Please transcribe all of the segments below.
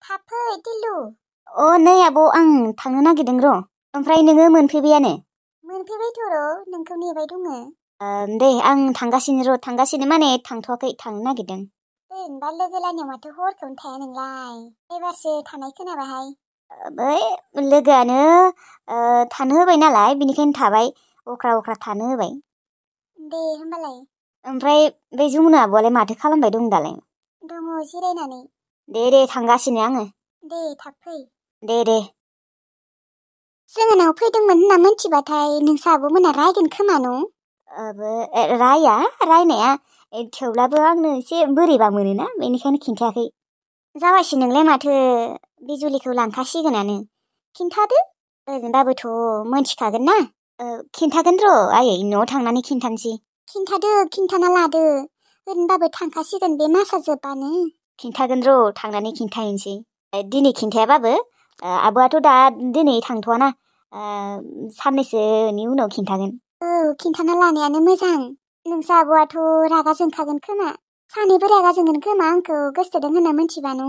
थाब फै टिल्लु। नै आब' आं थांनो नागिरदों र'। ओमफ्राय नोङो मोनफैबायानो? मोनफैबायथ' र' नोंखौ नेबाय दङ। दे आं थांगासिनो माने थांथ'वाखै थांनो नागिरदों। होनबा लोगो लानियाव माथो हरखौनो थाया नोंलाय? एबारसो थानाय खोनाबायहाय। बै लोगोआनो थानो होबाय नालाय बिनिखायनो थाबाय। अख्रा थानो होबाय। दे होमबालाय। ओमफ्राय बे जुमुना आब'आलाय माथो खालामबाय दं दालाय? दङ जिरायनानै। दे थांगासिनो आङो। दे थाब फै। दे। जोंहानाव फैदोंमोन होनना मिथिबाथाय नोंसा आब'मोना रायगोन खोमा न'? राया रायनाया थेवब्लाबो आंनो एसे बोरैबा मोनोना बेनिखायनो खिन्थायाखै। जाबायसो नोंलाय माथो बिजुलिखौ लांखासिगोनानो। खिन्थादो ओरैनोबाबोथ' मोनथिखागोन ना। खिन्थागोन र' आयै न'आव थांनानै खिन्थानोसै। खिन्थाना लादो ओरैनोबाबो थांखासिगोन बे मासा जोब्बानो। खिन्थागोन र' थांनानै खिन्थाहैनोसै। दिनै खिन्थायाबाबो आब'आथ' दा दिनै थांथ'वाना साननैसोनि उनाव खिन्थागोन। खिन्थाना लानायानो मोजां। नोंसा आब'आथ' रागा जोंखागोन खोमा। सानैबो रागा जोंगोन खोमा आंखौ गोसोथोदों होनना मिथिबा न'?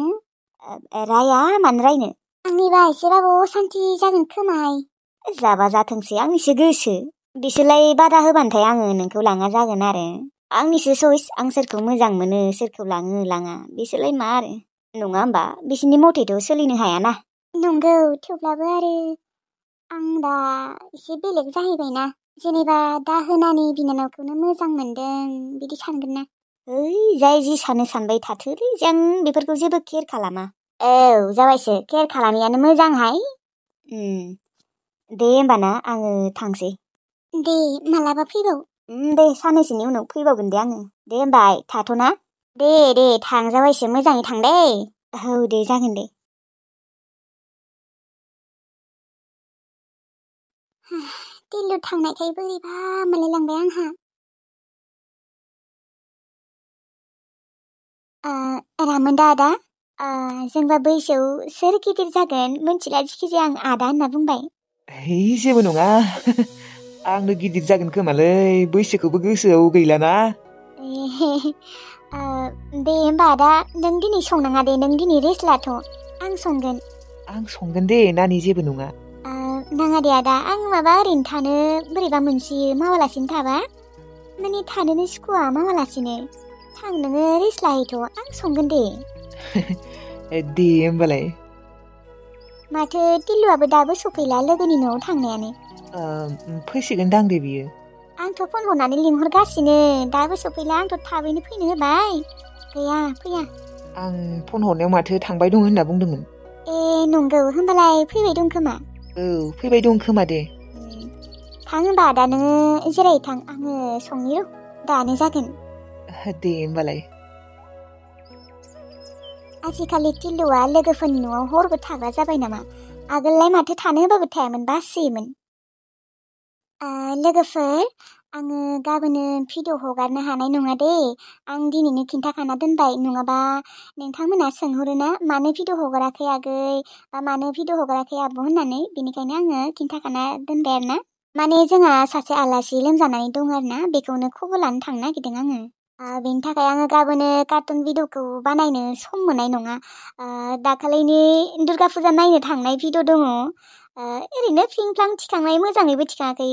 राया मानो रायनो? आंनिबा एसेबाबो असान्थि जागोन खोमाहाय। जाबा जाथोंसै आंनिसो गोसो। बिसोरलाय बादा होबानोथाय आङो नोंखौ लाङा जागोन आरो। आंनिसो सइस आं सोरखौ मोजां मोनो सोरखौ लाङा बिसोरलाय मा आरो। नङा होमबा बिसोरनि मथेथ' सोलिनो हायाना। नंगौ थेवब्लाबो आरो आं दा एसे बेलेग जाहैबायना। जेनेबा दाहोनानि बिनानावखौनो मोजां मोनदों बिदि सानगोन ना। जाय जि सानो सानबाय थाथोलै जों बेफोरखौ जेबो केयार खालामा। जाबायसो केयार खालामैयानो मोजांहाय। दे होमबाना आङो थांसै। दे मालाबा फैबाव। दे साननैसोनि उनाव फैबावगोन दे आङो। दे होमबा थाथ'ना। दे थां जाबायसो मोजाङै थां दे। दे जागोन दे। टिल्लु थांनायखाय बोरैबा मोनलायलांबाय आंहा। रामोनदा आदा जोंबा बैसोआव सोर गिदिर जागोन मिथिला जिखिजाया आं आदा होनना बुंबाय। जेबो नङा आंनो गिदिर जागोन खोमालै बैसोखौबो गोसोआव गैलाना। दे होमबा आदा नों दिनै संनाङा दे नों दिनै रेस्ट लाथ' आं संगोन। आं संगोन दे नानि जेबो नङा। नाङा दे आदा आं माबा ओरैनो थानो बोरैबा मोनसोयो मावालासिनो थाबा। माने थानोनो सुखुवा मावालासिनो। थां नोङो रेस्ट लाहैथ' आं संगोन दे। दे होमबालाय। माथो टिल्लुआबो दाबो सफैला लोगोनि न'आव थांनायानो। फैसिगोनदां दे बियो। आंथ' फन हरनानै लिंहरगासिनो दाबो सफैला आंथ' थाबैनो फैनो होबाय। गैया फैया। आं फन हरनायाव माथो थांबाय दं होनना बुंदोंमोन। नंगौ होमबालाय फैबाय दं खोमा। फैबाय दं खोमा दे। थां होनबा आदा नोङो जिरायथां आङो संनि र' दानो जागोन। दे होमबालाय। आजिखालि टिल्लुआ लोगोफोरनि न'आव हरबो थाग्रा जाबाय नामा? आगोललाय माथो थानो होबाबो थायामोन बासोयोमोन। लोगोफोर आङो गाबोनो भिडिअ हगारनो हानाय नङा दे। आं दिनैनो खिन्थाखाना दोनबाय नङाबा नोंथांमोना सोंहरोना मानो भिडिअ हगाराखै आगै बा मानो भिडिअ हगाराखै आब' होननानै बेनिखायनो आङो खिन्थाखाना दोनबाय आरो ना। माने जोंहा सासे आलासि लोमजानानै दं आरो ना बेखौनो खबर लानो थांनो नागिरदों आङो। बेनि थाखाय आङो गाबोनो कार्टुन भिडिअखौ बानायनो सम मोननाय नङा। दाखालिनि दुर्गा फुजा नायनो थांनाय भिडिअ दङ। ओरैनो फिंफ्लां थिखांनाय मोजाङैबो थिखाङाखै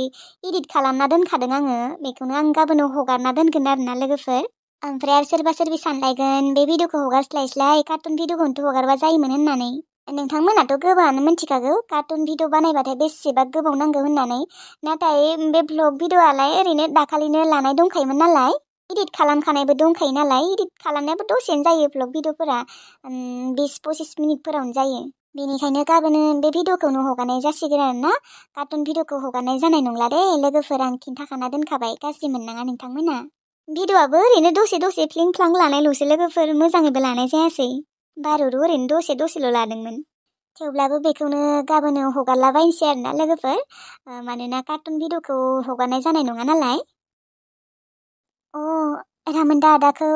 इडिट खालामना दोनखादों आङो बेखौनो आं गाबोनो हगारना दोनगोन आरोना लोगोफोर। ओमफ्राय आरो सोरबा सोरबि सानलायगोन बे भिडिअखौ हगारस्लायस्लाय कार्टुन भिडिअखौनोथ' हगारबा जायोमोन होननानै। नोंथांमोनाथ' गोबाङानो मिथिखागौ कार्टुन भिडिअ बानायबाथाय बेसेबा गोबाव नांगौ होननानै। नाथाय बे भ्लग भिडिअआलाय ओरैनो दाखालिनो लानाय दंखायोमोन नालाय इडिट खालामखानायबो दंखायो नालाय इडिट खालामनायाबो दसेनो जायो भ्लग भिडिअफोरा 20-25 मिनिटफोरावनो जायो। बेनिखायनो गाबोनो बे भिडिअखौनो हगारनाय जासिगोन आरो ना। कार्टुन भिडिअखौ हगारनाय जानाय नंला दे लोगोफोर आं खिन्थाखाना दोनखाबाय गाज्रि मोननाङा नोंथांमोना। भिडिअआबो ओरैनो दसे फ्लिं फ्लां लानायल'सो लोगोफोर मोजाङैबो लानाय जायासै। बारुरु ओरैनो दसेल' लादोंमोन। थेवब्लाबो बेखौनो गाबोनो हगारलाबायनोसै आरो ना लोगोफोर मानोना कार्टुन भिडिअखौ हगारनाय जानाय नङा नालाय। रामोनदा आदाखौ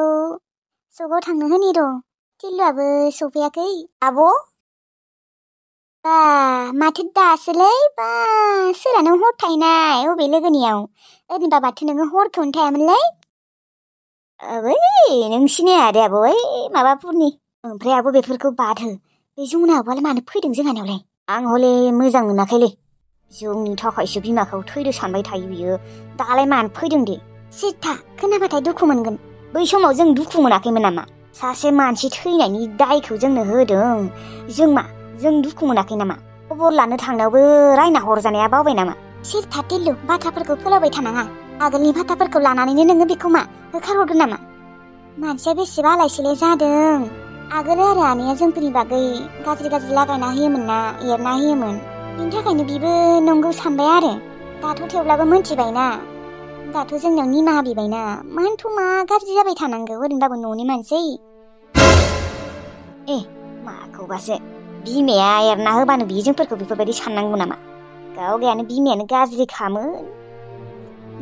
सकआव थांनो होनि र'। टिल्लुआबो सफैयाखै। आब' बा माथो दासोलै बा सोरानो हर थाहैनाय अबे लोगोनियाव ओरैनोबा माथो नोङो हरखौनो थायामोनलै। बै नों सिनाया दे आब' ओइ माबाफोरनि। ओमफ्राय आब' बेफोरखौ बाद हो बे जमुना आब'आलाय मानो फैदों जोंहानियावलाय? आं हले मोजां मोनाखैलै। जोंनि थाखायसो बिमाखौ थैदो सानबाय थायो बियो। दालाय मानो फैदों दे? सिथा खोनाबाथाय दुखु मोनगोन। बै समाव जों दुखु मोनाखैमोन नामा? सासे मानसि थैनायनि दायखौ जोंनो होदों। जों दुखु मोनाखै नामा? खबर लानो थांनायावबो रायना हरजानाया बावबाय नामा? सिथा टिल्लु बाथ्राफोरखौ फोलावबाय थानाङा। आगोलनि बाथ्राफोरखौ लानानैनो नोङो बेखौ मा होखारहरगोन नामा? मानसिया बेसेबा आलाय सिलाय जादों। आगोल आरो आनैया जोंफोरनि बागै गाज्रि लागायना होयोमोन ना एरना होयोमोन। बिनि थाखायनो बिबो नंगौ सानबाय आरो। दाथ' थेवब्लाबो मोनथिबायना। दाथ' जोंनियाव निमाहा बिबायना। मानोथ' मा गाज्रि जाबाय थानांगौ ओरैनोबाबो न'नि मानसि। माखौबासो बिमाया एरना होबानो बियो जोंफोरखौ बेफोरबायदि साननांगौ नामा? गावगायानो बिमायानो गाज्रि खामोन।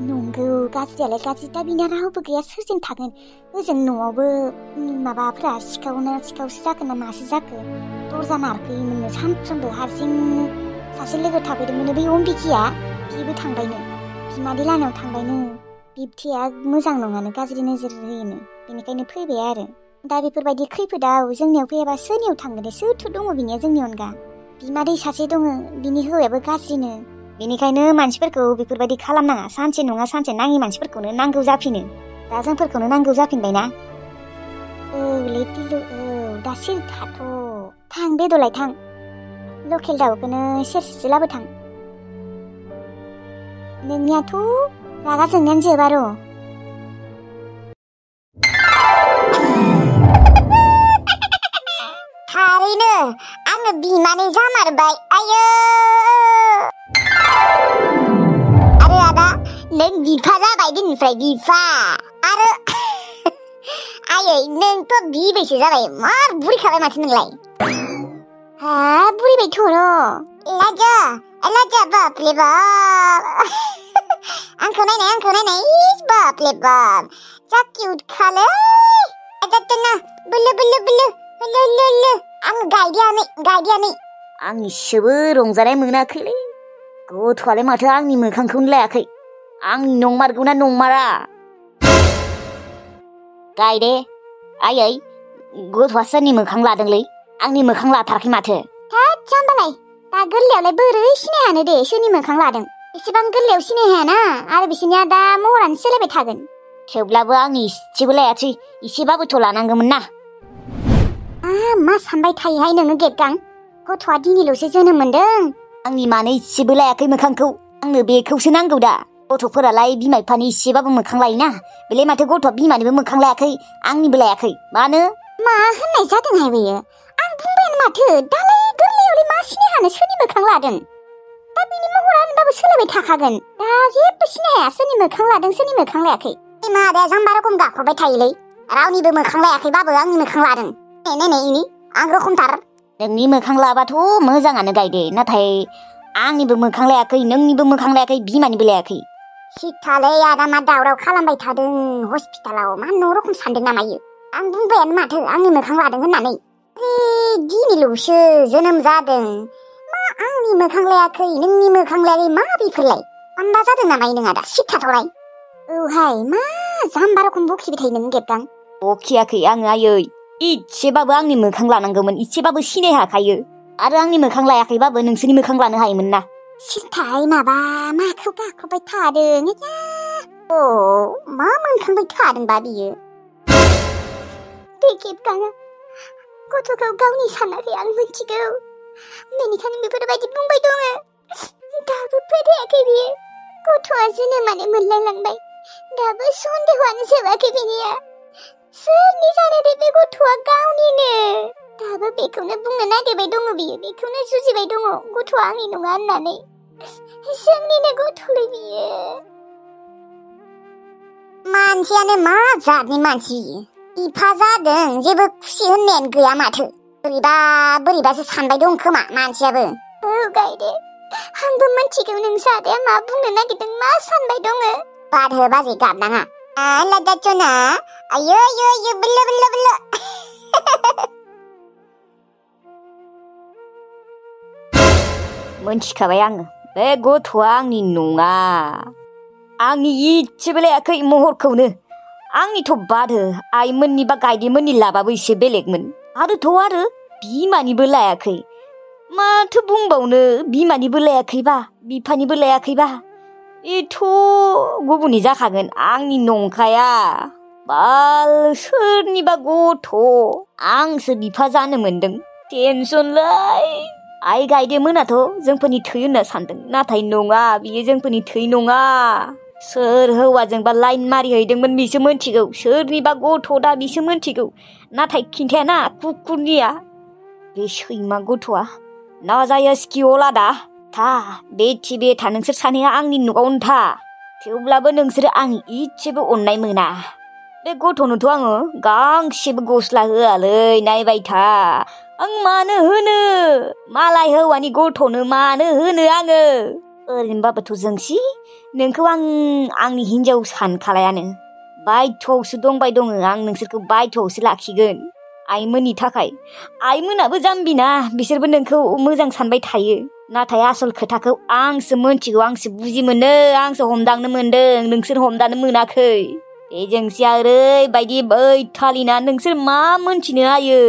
नंगौ गाज्रियालाय गाज्रि। दा बिना रावबो गैया सोरजों थागोन? ओजों न'आवबो माबाफोरा सिखावसो जाखो ना मासो जाखो? दरजा नारफैयोमोननो सानफ्रोमबो हारसिंनो। सासे लोगो थाफैदोंमोन बै अम्बिकिया, बिबो थांबायनो। बिमादै लानायाव थांबायनो। बिबथैया मोजां नङानो, गाज्रि नोजोर होयोनो। बेनिखायनो फैबाय आरो। दा बेफोरबायदि खैफोदाव जोंनियाव फैयाबा सोरनियाव थांगोन दे? सोरथो दङ बिनिया जोंनि अनगा? बिमादै सासे दङ, बिनि हौवायाबो गाज्रिनो। बेनिखायनो मानसिफोरखौ बेफोरबायदि खालामनाङा। सानसे नङा सानसे नाङि मानसिफोरखौनो नांगौ जाफिनो। दा जोंफोरखौनो नांगौ जाफिनबायना। औलै टिल्लु औ, दा सिरि थाथ'। थां बेदरलाय थां। लकेल दाउखौनो सेरसेसो लाबोथां। नोंनियाथ' रागा जोंनायानो जोबा र'। थारैनो आङो बिमानै जामारबाय। आयो आरो आदा नों बिफा जाबाय दिननिफ्राय बिफा। आरो आयै नोंथ' बिबैसो जाबाय। मार बुरिखाबाय माथो नोंलाय। बुरिबायथ' र'। लाजा बापले बाप। आंखौ नायनाय बापले बाप। जा किउट खालै। आदातना बोलो आङो गायदियानै। आं इसेबो रंजानाय मोनाखैलै। गथ'आलाय माथो आंनि मोखांखौनो लायाखै। आंनि नंमारगौना नंमारा? गायदे आयै, गथ'आ सोरनि मोखां लादोंलै? आंनि मोखां लाथाराखै माथो। थोद जाम्बालाय, दा गोरलैयावलाय बोरै सिनायानो दे सोरनि मोखां लादों? एसेबां गोरलैयाव सिनायहायाना। आरो बिसोरनिया दा महरानो सोलायबाय थागोन। थेवब्लाबो आंनि इसेबो लायासै। इसेबाबोथ' लानांगौमोन ना। मा सानबाय थायोहाय नोङो गेबगां? गथ'आ दिनैल'सो जोनोम मोनदों। आंनि मानो इसेबो लायाखै मोखांखौ? आंनो बेखौसो नांगौ दा। गथ'फोरालाय बिमा बिफानि इसेबाबो मोखां लायोना। बेलाय माथो गथ'आ बिमानिबो मोखां लायाखै, आंनिबो लायाखै। मानो? मा होननाय जादोंहाय बेयो? आं बुंबायानो माथो। दालाय गोरलैयावलाय मा सिनायहानो सोरनि मोखां लादों? दा बिनि महरा होनबाबो सोलायबाय थाखागोन। दा जेबो सिनाया सोरनि मोखां लादों सोरनि मोखां लायाखै। मादैया जाम्बा रखम गाख्रबबाय थायोलै। रावनिबो मोखां लायाखैबाबो आंनि मोखां लादों। नायनाय आं रखमथार। नोंनि मोखां लाबाथ' मोजाङानो गायदे। नाथाय आंनिबो मोखां लायाखै, नोंनिबो मोखां लायाखै, बिमानिबो लायाखै। सिथालै आदा मा दावराव खालामबाय थादों हस्पिटालाव? मा न' रखम सानदों नामा इयो? आं बुंबायानो माथो आंनि मोखां लादों होननानै। दिनैल'सो जोनोम जादों। मा आंनि मोखां लायाखै, नोंनि मोखां लायाखै, मा बेफोरलाय? मानबा जादों नामा नों आदा? सिथाथ'लाय। औहाय मा जाम्बा रखम बखिबाय थायो नों गेबगां? बखियाखै आङो आयै। इसेबाबो आंनि मोखां लानांगौमोन, इसेबाबो सिनाय हाखायो। आरो आंनि मोखां लायाखैबाबो नोंसोरनि मोखां लानो हायोमोन ना। सिथाय माबा माखौ गाख्रबबाय थादों? मा मोनखांबाय थादोंबा बियो? बे गेबगाङा गथ'खौ गावनि सानाखै आं मिथिगौ। बेनिखायनो बेफोरबायदि बुंबाय दङ। दाबो फोथायाखै बियो। गथ'आ जोनोमानो मोनलायलांबाय। दाबो सन्देहआनो जोबाखै बिनिया। सोरनि जानो दे बे गथ'आ? गावनिनो। दाबो बेखौनो बुंनो नागिरबाय दङ बियो। बेखौनो जुजिबाय दङ गथ'आ आंनि नङा होननानै। जोंनिनो गथ'लै बियो। मानसियानो मा जातनि मानसि? बिफा जादों जेबो खुसि होननायानो गैया माथो। बोरैबासो सानबाय दं खोमा मानसियाबो। औ गायदे, आंबो मिथिगौ नों जादाया मा बुंनो नागिरदों, मा सानबाय दङ। बादहो बाजै गाबनाङा। लादाचना आयो बोलो। मोनथिखाबाय आङो, बे गथ'आ आंनि नङा। आंनि इसेबो लायाखै महरखौनो। आंनिथ' बादो आइमोननि बा गायदेमोननि लाबाबो एसे बेलेगमोन। आरो बिमानिबो लायाखै माथो बुंबावनो बिमानिबो लायाखैबा बिफानिबो लायाखैबा एथ' गुबुननि जाखागोन आंनि नंखाया बाल सोरनिबा गथ' आंसो बिफा जानो मोनदों टेनसनलै आइ गायदेमोनाथ' जोंफोरनि थै होनना सानदों नाथाय नङा बियो जोंफोरनि थै नङा सोर हौवाजोंबा लाइन मारिहैदोंमोन बिसो मोनथिगौ सोरनिबा गथ' दा बिसो मोनथिगौ नाथाय खिन्थायाना कुकुरनिया बे सैमा गथ'आ नाजायो स्किअला दा था बेथि बेथा नोंसोर सानैया आंनि न'आवनो था थेवब्लाबो नोंसोरो आं इसेबो अननाय मोना बे गथ'नोथ' आङो गांसेबो गस्ला होआलै नायबाय था आं मानो होनो मालाय हौवानि गथ'नो मानो होनो आङो ओरैनोबाबोथ' जोंसि नोंखौ आं आंनि हिनजाव सानखालायानो बायथ'आवसो दंबाय दङ आं नोंसोरखौ बायथ'आवसो लाखिगोन आइमोननि थाखाय आइमोनाबो जाम्बिना बिसोरबो नोंखौ मोजां सानबाय थायो नाथाय आसल खोथाखौ आंसो मोनथिगौ आंसो बुजि मोनो आंसो हमदांनो मोनदों नोंसोर हमदांनो मोनाखै बे जोंसिया ओरैबायदि बैथालिना नोंसोर मा मोनथिनो आयै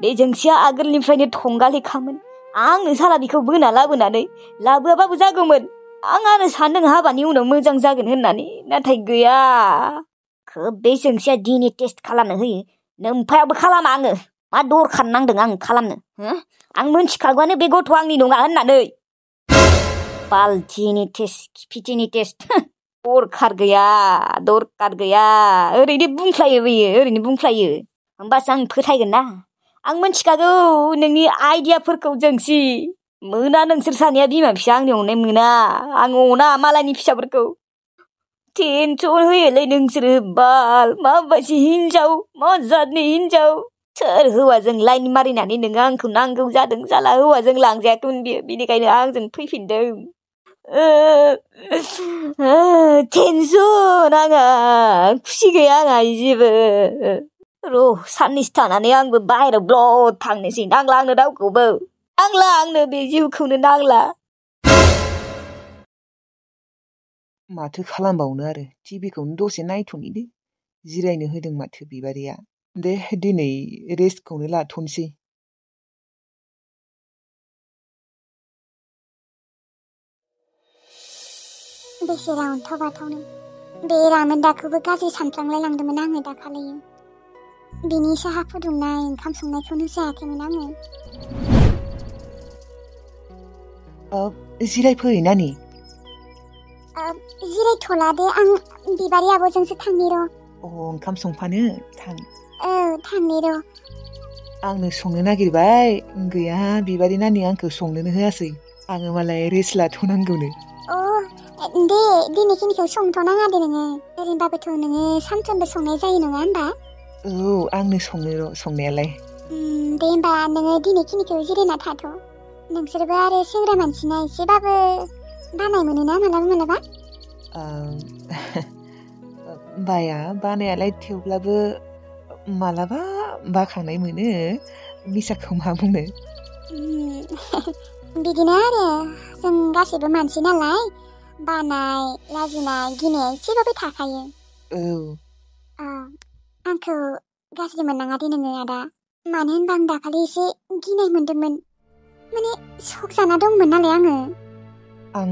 बे जोंसिया आगोलनिफ्रायनो थंगालेखामोन आंनो साला बिखौ बोना लाबोनानै लाबोआबाबो जागौमोन आं आरो सानदों हाबानि उनाव मोजां जागोन होननानै नाथाय गैया खोब बे जोंसिया दिनि टेस्ट खालामनो होयो नोमफायाबो खालामा आङो मा दरखार नांदों आं खालामनो आं मोनथिखागौआनो बे गथ' आंनि नङा होननानै बालथिनि टेस्ट खिफिथिनि टेस्ट दरखार गैया ओरैनो बुंफ्लायो बियो ओरैनो बुंफ्लायो होमबासो आं फोथायगोन ना आं मोनथिखागौ नोंनि आइडियाफोरखौ जोंसि मोना नोंसोर सानैया बिमा फिसा आंनि अननाय मोना आं अना मालायनि फिसाफोरखौ टेनसन होयोलै नोंसोरो बाल माबायदि हिनजाव मा जातनि हिनजाव सोर हौवाजों लाइन मारिनानै नोङो आंखौ नांगौ जादों जाला हौवाजों लांजायाखैमोन बियो बिनिखायनो आंजों फैफिनदों टेनसन आंहा खुसि गैया आंहा जेबो र' साननैसो थानानै आंबो बाहेरायाव ब्लद थांनोसै नांला आंनो रावखौबो नांला आंनो बे जिउखौनो नांला माथो खालामबावनो आरो टिभिखौनो दसे नायथ'नि दे जिरायनो होदों माथो बिबारिया दे दिनै रेस्टखौनो लाथ'नोसै बेसेरा अन्थाव बाथावनो बे रामोनदाखौबो गाज्रि सानफ्लांलाय लांदोंमोन आङो दाखालियो बिनि साहा फुदुंनाय ओंखाम संनायखौनो जायाखैमोन आङो जिरायफै नानि जिरायथ'ला दे आं बिबारि आब'जोंसो थांनि र' ओंखाम संफानो थां थांनि र' आंनो संनो नागिरबाय गैया बिबारि नानि आंखौ संनोनो होआसै आङो मालाय रेस्ट लाथ'नांगौनो दे दिनैखिनिखौ संथ'नाङा दे नोङो ओरैनोबाबोथ' नोङो सानफ्रोमबो संनाय जायो नङा होनबा आंनो संनो र' संनायालाय दे होमबा नोङो दिनैखिनिखौ जिरायना थाथ' नोंसोरबो आरो सेंग्रा मानसिना एसेबाबो बानाय मोनोना मालाबा बाया बानायालाय थेवब्लाबो मालाबा बाखांनाय मोनो मिसाखौ मा बुंनो बिदिनो आरो जों गासैबो मानसि नालाय बानाय लाजिनाय गिनाय एसेबाबो थाखायो आंखौ गाज्रि मोननाङा दे नोङो आदा मानो होनबा आं दाखालि एसे गिनाय मोनदोंमोन माने सक जाना दंमोन नालाय आङो आं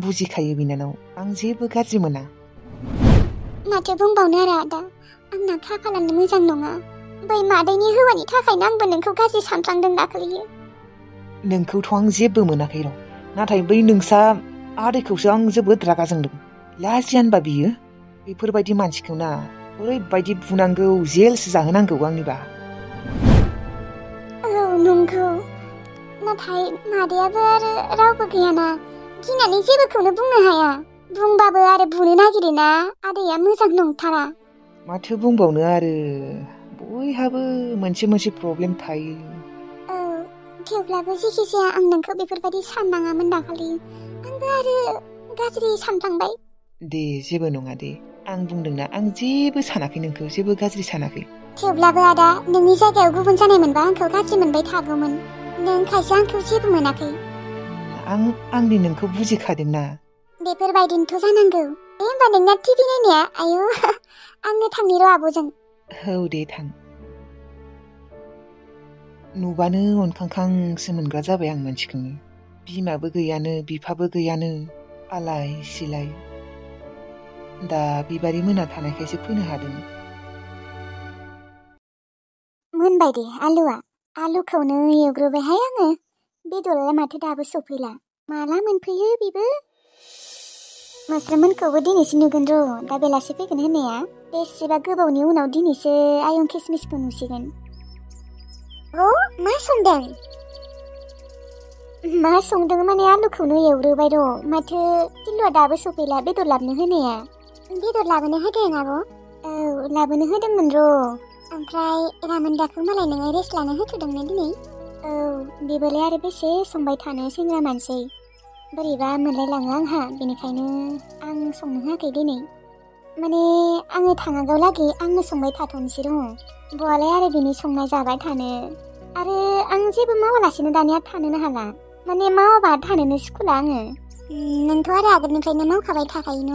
बुजिखायो बिनानाव आं जेबो गाज्रि मोना माथो बुंबावनो आरो आदा आंना खाफालानो मोजां नङा बै मादैनि हौवानि थाखायनो आंबो नोंखौ गाज्रि सानफ्लांदों दाखालि नोंखौथ' आं जेबो मोनाखै र' नाथाय बै नोंसा आदैखौसो आं जोबोद रागा जोंदों लाजियानबा बियो बेफोरबायदि मानसिखौ ना ओरैबायदि बुनांगौ जेलसो जाहोनांगौ आंनिबा नंगौ नाथाय मादैयाबो आरो रावबो गैयाना गिनानै जेबोखौनो बुंनो हाया बुंबाबो आरो बुनो नागिरोना आदैया मोजां नंथारा माथो बुंबावनो आरो बयहाबो मोनसे प्रब्लेम थायो थेवब्लाबो जेखि जाया आं नोंखौ बेफोरबायदि साननाङामोन दाखालि आंबो आरो गाज्रि सानफ्लांबाय दे जेबो नङा दे आं बुंदोंना आं जेबो सानाखै नोंखौ जेबो गाज्रि सानाखै थेवब्लाबो आदा नोंनि जायगायाव गुबुन जानाय मोनबा आंखौ गाज्रि मोनबाय थागौमोन नों खायसे आंखौ जेबो मोनाखै आंनि नोंखौ बुजिखादोंना बेफोरबायदिनोथ' जानांगौ दे होमबा नोंना टिभि नायनाया आयौ आंनो थांनि र' आब'जों दे थां नुबानो अनखांखांसो मोनग्रा जाबाय आं मानसिखौनो। बिमाबो गैयानो बिफाबो गैयानो आलाय सिलाय। दा बिबारि मोना थानायखायसो फैनो हादों। मोनबाय दे आलुआ। आलुखौनो एवग्रोबायहाय आङो। बेदरालाय माथो दाबो सफैला। माला मोनफैयो बेबो। मोस्रोममोनखौबो दिनैसो नुगोन र'। दा बेलासि फैगोन होननाया। बेसेबा गोबावनि उनाव दिनैसो आयं किसमिसखौ नुसिगोन। मा संदों? मा संदों माने आलुखौनो एवग्रोबाय र'। माथो टिल्लुआ दाबो सफैला बेदर लाबोनो होनाया। बेदर लाबोनो होदों आब'? औ लाबोनो होदोंमोन र'। ओमफ्राय रामोनदाखौ मालाय नोङो रेस्ट लानो होथ'दोंना दिनै? औ बेबोलाय आरो बेसे संबाय थानो सेंग्रा मानसि। बोरैबा मोनलायलाङो आंहा। बेनिखायनो आं संनो होआखै दिनै। माने आङो थाङागौलागै आंनो संबाय थाथ'नोसै र'। बहालाय आरो बिनि संनाय जाबाय थानो। आरो आं जेबो मावालासिनो दानिया थानोनो हाला। माने मावाबा थानोनो सुखुला आङो। नोंथ' आरो आगोलनिफ्रायनो मावखाबाय थाखायो न'?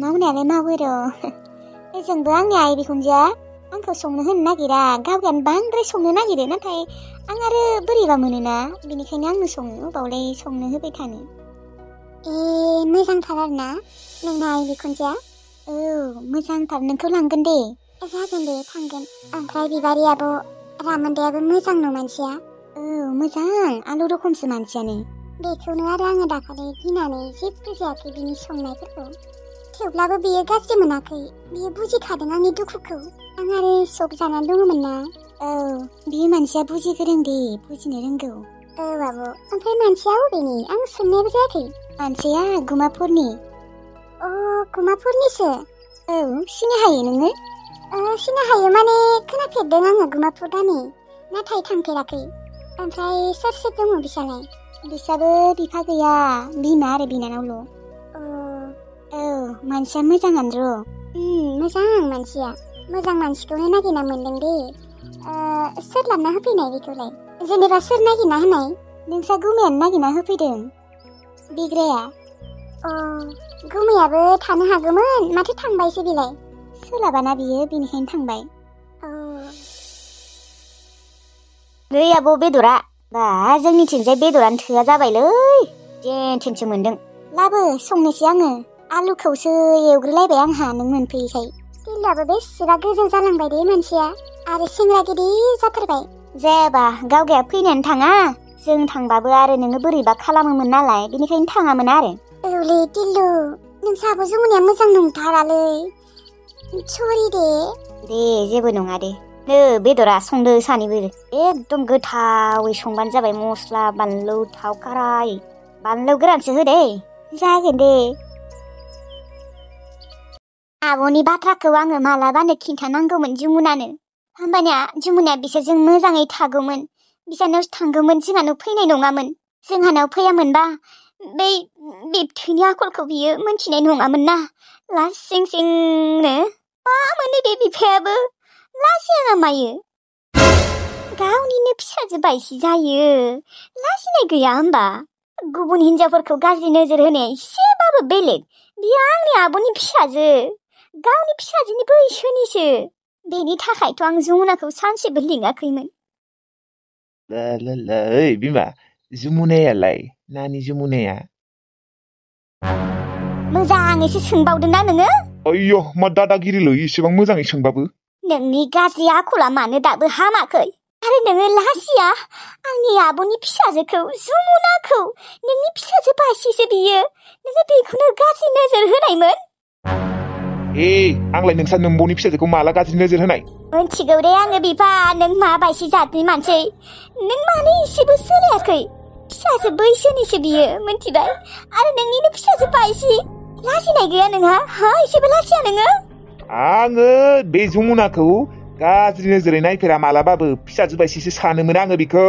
मावनायालाय मावो र'। ओजोंबो आंनि आइ बिखुनजोआ आंखौ संनो होनो नागिरा। गावगायानो बांद्राय संनो नागिरो। नाथाय आं आरो बोरैबा मोनोना। बेनिखायनो आंनो सङो। बावलाय संनो होबाय थानो। मोजांथार आरोना नोंना आइ बिखुनजोआ? औ मोजांथार। नोंखौ लांगोन दे। जागोन दे थांगोन। ओमफ्राय बिबारि आब' रामोनदायाबो मोजां न' मानसिया? औ मोजां। आलु रखमसो मानसियानो। बेखौनो आरो आङो दाखालि गिनानै जेबो जायाखै बिनि संनायफोरखौ। थेवब्लाबो बियो गाज्रि मोनाखै। बियो बुजिखादों आंनि दुखुखौ। आं आरो सक जानानै दङमोन ना। औ बियो मानसिया बुजिगोरों दे। बुजिनो रोंगौ। औ आब'। ओमफ्राय मानसिया अबेनि? आं सोंनायबो जायाखै। मानसिया गुमाफुरनि। गुमाफुरनिसो? औ सिनाय हायो नोङो? सिनाय हायो माने खोनाफेरदों आङो गुमाफुर गामि। नाथाय थांफेराखै। ओमफ्राय सोर सोर दङ बिसालाय? बिसाबो बिफा गैया। बिमा आरो बिनानावल'। औ मानसिया मोजाङानो र'। मोजां मानसिया। मोजां मानसिखौनो नागिरना मोनदों दे। सोर लाबना होफैनाय बेखौलाय? जेनेबा सोर नागिरना होनाय? नोंसा गुमैयानो नागिरना होफैदों। बिग्राया? गुमैयाबो थानो हागौमोन। माथो थांबायसो बेलाय? सोलाबाना बियो बेनिखायनो थांबाय। नै आब' बेदरा। बा जोंनिथिंजाय बेदरानो थोआ जाबायलै। टेनसनसो मोनदों। लाबो संनोसै आङो। आलुखौसो एवग्रोलायबाय आंहा नों मोनफैयैखाय। टिल्लुआबो बेसेबा गोजौ जालांबाय दे मानसिया। आरो सेंग्रा गिदिर जाथारबाय। जायाबा गावगाया फैनानै थाङा। जों थांबाबो आरो नोङो बोरैबा खालामोमोन नालाय बेनिखायनो थाङामोन आरो। औलै टिल्लु नोंसा आब' जमुनाया मोजां नंथारालै। सरि दे। दे जेबो नङा दे। नै बेदरा संदो सानैबो। एकदम गोथावै संबानो जाबाय। मस्ला बानलु थाव खाराय। बानलु गोरानसो हो दे। जागोन दे। आब'नि बाथ्राखौ आङो मालाबानो खिन्थानांगौमोन जमुनानो। होमबानिया जमुनाया बिसोरजों मोजाङै थागौमोन। बिसानाव थांगौमोन। जोंहानाव फैनाय नङामोन। जोंहानाव फैयामोनबा बै बिबथैनि आखलखौ बियो मोनथिनाय नङामोन ना। लासिं सिंनो मा मोनो बे बिफायाबो। लाजिया ना मायो? गावनिनो फिसाजो बायसि जायो। लाजिनाय गैया होमबा? गुबुन हिनजावफोरखौ गाज्रि नोजोर होनाया एसेबाबो बेलेग। बियो आंनि आब'नि फिसाजो। गावनि फिसाजोनि बैसोनिसो। बेनि थाखायथ' आं जमुनाखौ सानसेबो लिङाखैमोन। ओइ बिमा जमुनायालाय नानि जमुनाया? मोजाङैसो सोंबावदो ना नोङो? अय्य मा दादागिरिलै इसेबां मोजाङै सोंबाबो। नोंनि गाज्रि आखला मानो दाबो हामाखै? आरो नोङो लाजिया? आंनि आब'नि फिसाजोखौ जमुनाखौ नोंनि फिसाजो बायसिसो बियो। नोङो बेखौनो गाज्रि नोजोर होनायमोन? आंलाय नोंसा नोम्बौनि फिसाजोखौ माला गाज्रि नोजोर होनाय? मोनथिगौ दे आङो बिफा। नों मा बायसि जातनि मानसि। नों मानो एसेबो सोलायाखै? फिसाजो बैसोनिसो बियो मोनथिबाय। आरो नोंनिनो फिसाजो बायसि। लाजिनाय गैया नोंहा? एसेबो लाजिया नोङो? आङो बे जमुनाखौ गाज्रि नोजोरै नायफेरा मालाबाबो। फिसाजो बायसिसो सानोमोन आङो बेखौ।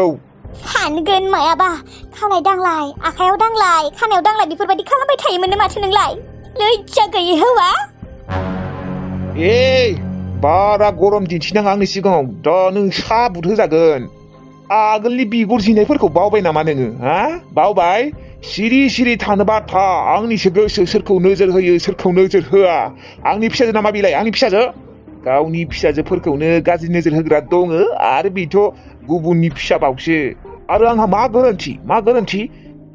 सानगोन मायाबा। खानाय दांलाय, आखायाव दांलाय, खानायाव दांलाय बेफोरबायदि खालामबाय थायोमोन माथो नोंलाय? लैजा गैयै हौवा। बारा गरम दिन्थिनाङा आंनि सिगाङाव। दा नों साबुत होजागोन। आगोलनि बिगुर जिनायफोरखौ बावबाय नामा नोङो? बावबाय? सिरि सिरि थानोबा था। आंनिसो गोसो सोरखौ नोजोर होयो सोरखौ नोजोर होआ। आंनि फिसाजो नामा बिलाय? आंनि फिसाजो? गावनि फिसाजोफोरखौनो गाज्रि नोजोर होग्रा दङ। आरो बेथ' गुबुननि फिसाबावसो आरो आंहा मा गोरोन्थि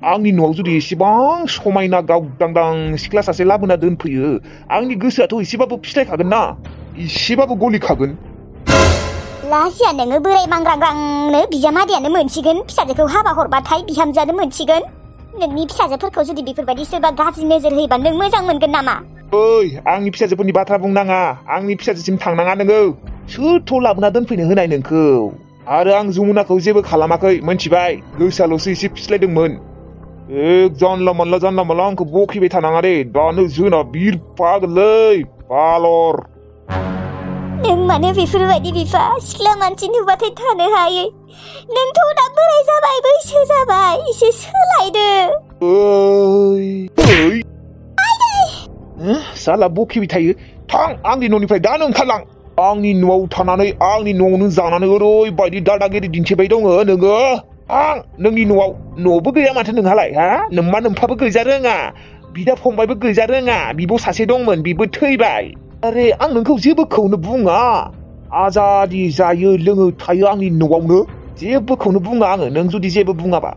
आंनि न'आव जुदि एसेबां समायना गावदांदां सिख्ला सासे लाबोना दोनफैयो आंनि गोसोआथ' एसेबाबो फिस्लायखागोन ना एसेबाबो गलिखागोन लाजिया नोङो बोराय मांग्रांग्रांनो बिजामादैयानो मोनसिगोन फिसाजोखौ हाबा हरबाथाय बिहामजोआनो मोनसिगोन नोंनि फिसाजोफोरखौ जुदि बेफोरबायदि सोरबा गाज्रि नोजोर होयोबा नों मोजां मोनगोन नामा ओइ आंनि फिसाजोफोरनि बाथ्रा बुंनाङा आंनि फिसाजोसिम थांनाङा नोङो सोरथ' लाबोना दोनफैनो होनाय नोंखौ आरो आं जमुनाखौ जेबो खालामाखै मोनथिबाय गोसोआल'सो एसे फिस्लायदोंमोन जानला मोनला आंखौ बखिबाय थानाङा दे दानो जोंना बिरफागोनलै बालर नों मानो बेफोरबायदि बिफा सिख्ला मानसि नुबाथाय थानो हायै नोंथ' दा बोराय जाबाय बैसो जाबाय एसे सोलायदो साला बखिबाय थायो थां आंनि न'निफ्राय दानो ओंखारलां आंनि न'आव थानानै आंनि न'आवनो जानानै ओरैबायदि दादागिरि दिन्थिबाय दङ नोङो आं नोंनि न'आवबो गैया माथो नोंहालाय हा नोम्मा नोम्फाबो गैजा रोङा बिदा फंबायबो गैजा रोङा बिब' सासे दंमोन बिबो थैबाय आरे आं नोंखौ जेबोखौनो बुङा आजादि जायो लोङो थायो आंनि न'आवनो जेबोखौनो बुङा आङो नों जुदि जेबो बुङाबा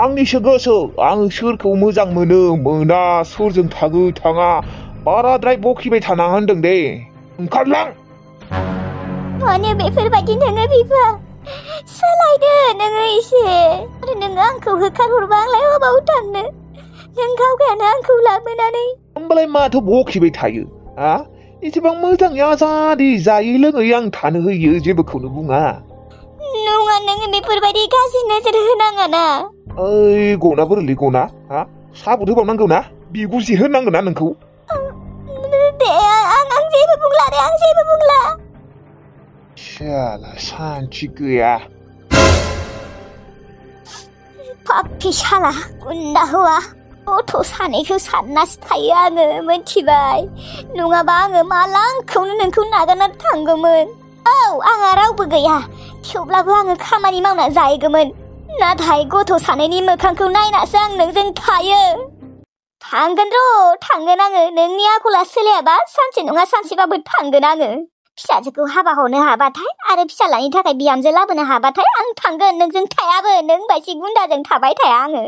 आंनिसो गोसो आङो सोरखौ मोजां मोना सोरजों थाङो थाङा बाराद्राय बखिबाय थानाङा होनदों दे ओंखारलां मानो बेफोरबायदि नोङो बिफा सोलायदो नोङो एसे आरो नोङो आंखौ होखारहरबा आंलाय अबाव थांनो नों गावगायानो आंखौ लाबोनानै होमबालाय माथो बखिबाय थायो हा एसेबां मोजाङै आजादि जायै लोङै आं थानो होयो जेबोखौनो बुङा नङा नोङो बेफोरबायदि गाज्रि नोजोर होनाङा ना ओइ गना बोरैलै गना हा साबुद होबावनांगौ ना बिगुर जिहोनांगौ ना नोंखौ दे आं जेबो बुंला दे आं जेबो बुंला शाला सान्थि गैया पापि शाला गुन्दा हौवा गथ' सानैखौ साननासो थायो आङो मोनथिबाय नङाबा आङो माला आंखौनो नोंखौ नागारना थांगौमोन औ आंहा रावबो गैया थेवब्लाबो आङो खामानि मावना जाहैगौमोन नाथाय गथ' सानैनि मोखांखौ नायनासो आं नोंजों थायो थांगोन आङो नोंनि आखला सोलायाबा सानसे नङा सानसेबाबो थांगोन आङो फिसाजोखौ हाबा हरनो हाबाथाय आरो फिसालानि थाखाय बिहामजो लाबोनो हाबाथाय आं थांगोन नोंजों थायाबो नों बायदि गुन्दाजों थाबाय थाया आङो